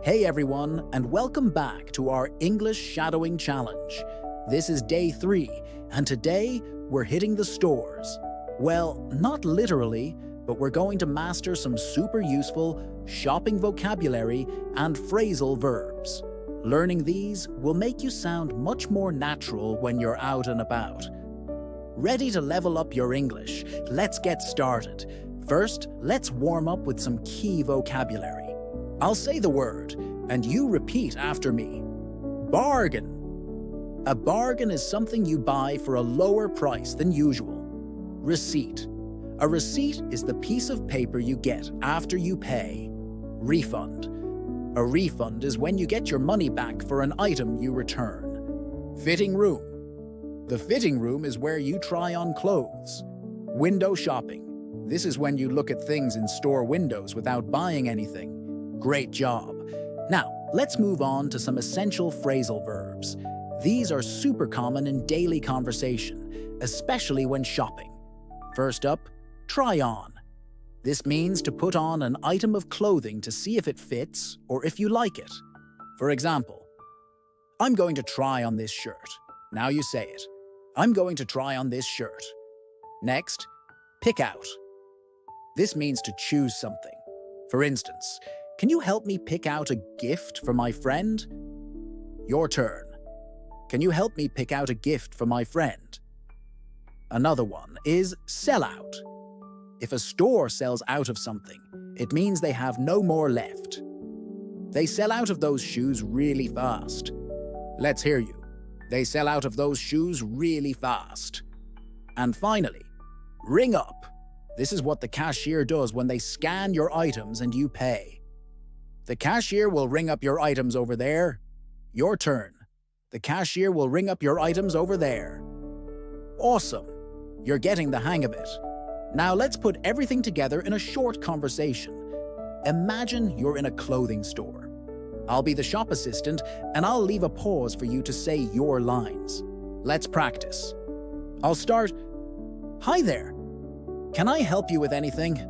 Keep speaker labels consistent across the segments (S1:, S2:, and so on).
S1: Hey everyone, and welcome back to our English Shadowing Challenge. This is day 3, and today we're hitting the stores. Well, not literally, but we're going to master some super useful shopping vocabulary and phrasal verbs. Learning these will make you sound much more natural when you're out and about. Ready to level up your English? Let's get started. First, let's warm up with some key vocabulary. I'll say the word, and you repeat after me. Bargain. A bargain is something you buy for a lower price than usual. Receipt. A receipt is the piece of paper you get after you pay. Refund. A refund is when you get your money back for an item you return. Fitting room. The fitting room is where you try on clothes. Window shopping. This is when you look at things in store windows without buying anything. Great job. Now, let's move on to some essential phrasal verbs. These are super common in daily conversation, especially when shopping. First up, try on. This means to put on an item of clothing to see if it fits or if you like it. For example, I'm going to try on this shirt. Now you say it. I'm going to try on this shirt. Next, pick out. This means to choose something. For instance, can you help me pick out a gift for my friend? Your turn. Can you help me pick out a gift for my friend? Another one is sell out. If a store sells out of something, it means they have no more left. They sell out of those shoes really fast. Let's hear you. They sell out of those shoes really fast. And finally, ring up. This is what the cashier does when they scan your items and you pay. The cashier will ring up your items over there. Your turn. The cashier will ring up your items over there. Awesome. You're getting the hang of it. Now let's put everything together in a short conversation. Imagine you're in a clothing store. I'll be the shop assistant, and I'll leave a pause for you to say your lines. Let's practice. I'll start, "Hi there. Can I help you with anything?"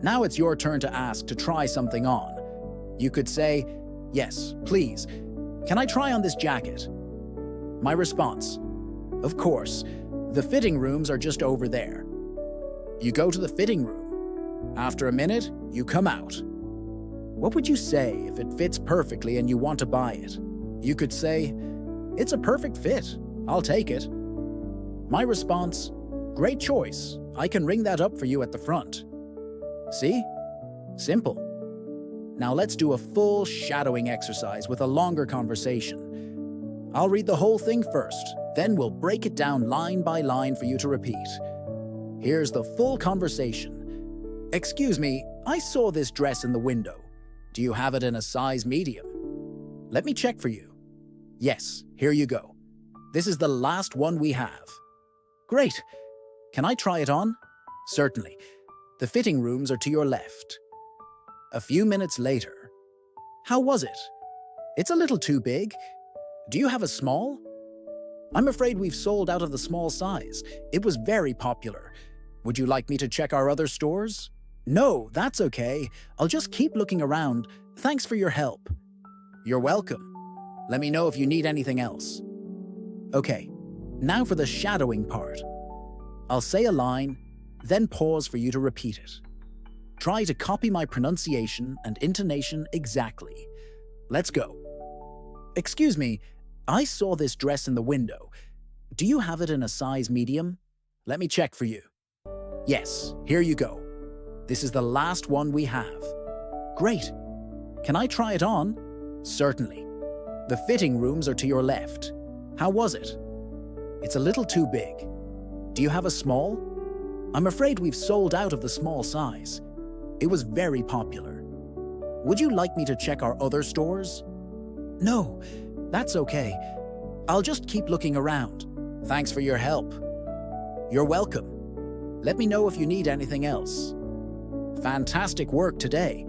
S1: Now it's your turn to ask to try something on. You could say, "Yes, please. Can I try on this jacket?" My response, "Of course. The fitting rooms are just over there." You go to the fitting room. After a minute, you come out. What would you say if it fits perfectly and you want to buy it? You could say, "It's a perfect fit. I'll take it." My response, "Great choice. I can ring that up for you at the front." See? Simple. Now let's do a full shadowing exercise with a longer conversation. I'll read the whole thing first, then we'll break it down line by line for you to repeat. Here's the full conversation. "Excuse me, I saw this dress in the window. Do you have it in a size medium?" "Let me check for you." "Yes, here you go. This is the last one we have." "Great. Can I try it on?" "Certainly. The fitting rooms are to your left." A few minutes later. "How was it?" "It's a little too big. Do you have a small?" "I'm afraid we've sold out of the small size. It was very popular. Would you like me to check our other stores?" "No, that's okay. I'll just keep looking around. Thanks for your help." "You're welcome. Let me know if you need anything else." Okay, now for the shadowing part. I'll say a line, then pause for you to repeat it. Try to copy my pronunciation and intonation exactly. Let's go. "Excuse me, I saw this dress in the window. Do you have it in a size medium?" "Let me check for you." "Yes, here you go. This is the last one we have." "Great. Can I try it on?" "Certainly. The fitting rooms are to your left. How was it?" "It's a little too big. Do you have a small?" "I'm afraid we've sold out of the small size. It was very popular. Would you like me to check our other stores?" "No, that's okay. I'll just keep looking around. Thanks for your help." "You're welcome. Let me know if you need anything else." Fantastic work today.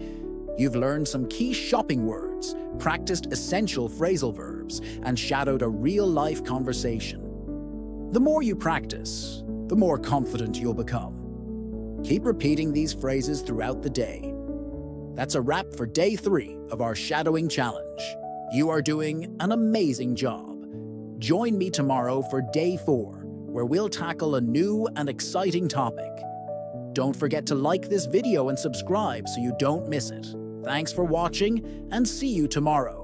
S1: You've learned some key shopping words, practiced essential phrasal verbs, and shadowed a real-life conversation. The more you practice, the more confident you'll become. Keep repeating these phrases throughout the day. That's a wrap for day 3 of our shadowing challenge. You are doing an amazing job. Join me tomorrow for day 4, where we'll tackle a new and exciting topic. Don't forget to like this video and subscribe so you don't miss it. Thanks for watching, and see you tomorrow.